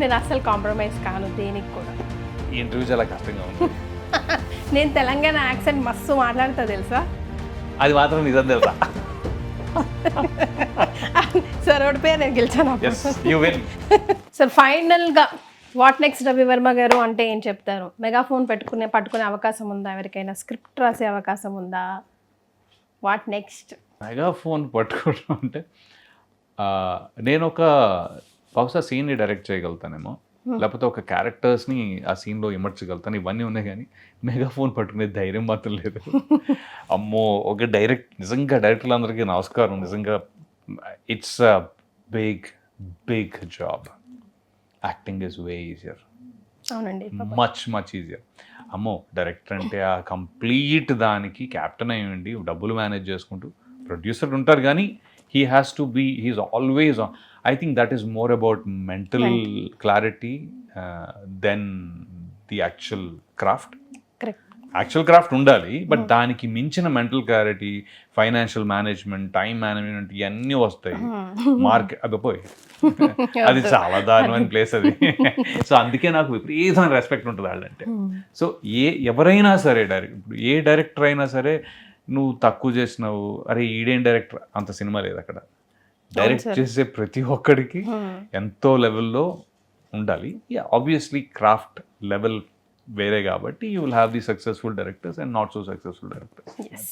నేను అస్సలు కాంప్రమైజ్ కాను దేనికి కూడా. ఈ ఇంటర్వ్యూ చాలా కష్టంగా ఉంది. నేను తెలంగాణ యాక్సెంట్ మస్తు మాట్లాడుతా తెలుసా, అది మాత్రం నిజం తెలుసా. సార్ ఒకటి పేరు నేను గెలిచాను. Yes, you win. సార్ ఫైనల్గా వాట్ నెక్స్ట్ రవివర్మ గారు అంటే ఏం చెప్తారు? మెగాఫోన్ పట్టుకునే అవకాశం ఉందా? ఎవరికైనా స్క్రిప్ట్ రాసే అవకాశం ఉందా? What next? మెగాఫోన్ పట్టుకోవడం అంటే నేను ఒక బహుశా సీన్ని డైరెక్ట్ చేయగలుగుతానేమో, లేకపోతే ఒక క్యారెక్టర్స్ని ఆ సీన్లో ఇమర్చగలుగుతాను, ఇవన్నీ ఉన్నాయి. కానీ మెగాఫోన్ పట్టుకునే ధైర్యం మాత్రం లేదు. అమ్మో, ఒక నిజంగా డైరెక్టర్లందరికీ నమస్కారం. నిజంగా it's a big job. Acting is way easier, అవునండి, మచ్ ఈజియర్. అమ్మో, డైరెక్టర్ అంటే ఆ కంప్లీట్ దానికి క్యాప్టెన్ అయ్యండి, డబ్బులు మేనేజ్ చేసుకుంటూ, ప్రొడ్యూసర్ ఉంటారు కానీ he's always on. I think that is more about mental clarity than the actual craft. Correct. Actual craft ఉండాలి, బట్ దానికి మించిన mental clarity, financial management, time management ఇవన్నీ వస్తాయి. మార్కెట్ అబ్బోయ్, అది చాలా దారుణమైన ప్లేస్ అది. సో అందుకే నాకు విపరీతమైన రెస్పెక్ట్ ఉంటుంది వాళ్ళంటే. సో ఎవరైనా సరే ఇప్పుడు ఏ డైరెక్టర్ అయినా సరే, నువ్వు తక్కువ చేసినావు, అరే ఈడేం డైరెక్టర్, అంత సినిమా లేదు అక్కడ. డైరెక్ట్ చేసే ప్రతి ఒక్కడికి ఎంతో లెవెల్లో ఉండాలి. ఆబ్వియస్లీ క్రాఫ్ట్ లెవెల్ వేరే కాబట్టి you will have the successful directors and not so successful directors.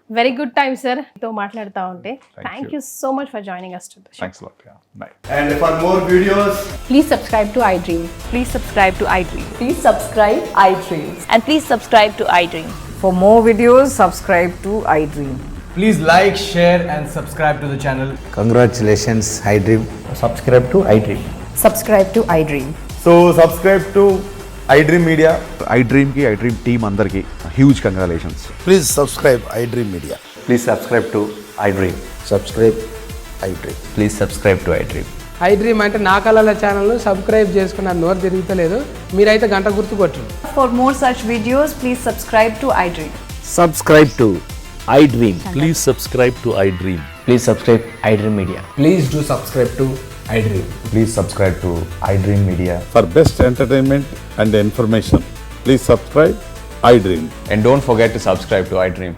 Very good time sir మీతో మాట్లాడుతూ ఉంటే. Thank you so much for joining us to the show. Thanks a lot. Yeah. Bye. And for more videos, Please subscribe to iDream. Please subscribe to iDream. Please subscribe iDream. And please subscribe to iDream. For more videos, subscribe to iDream. please like, share and subscribe to the channel. Congratulations, iDream. Subscribe to iDream. Subscribe to iDream. So subscribe to iDream Media. iDream team andarki huge congratulations. Please subscribe iDream Media. Please subscribe to iDream. Subscribe iDream. Please subscribe to iDream. iDream అంటే నా కళల ఛానల్ను సబ్స్క్రైబ్ చేసుకున్న నోరు తిరుగుతలేదు, మీరైతే గంట గుర్తు కొట్టండి. For more such videos, please subscribe to iDream. Subscribe to iDream. Please subscribe to iDream. Please subscribe iDream Media. Please do subscribe to iDream. Please subscribe to iDream Media. For best entertainment and information, please subscribe iDream. And don't forget to subscribe to iDream.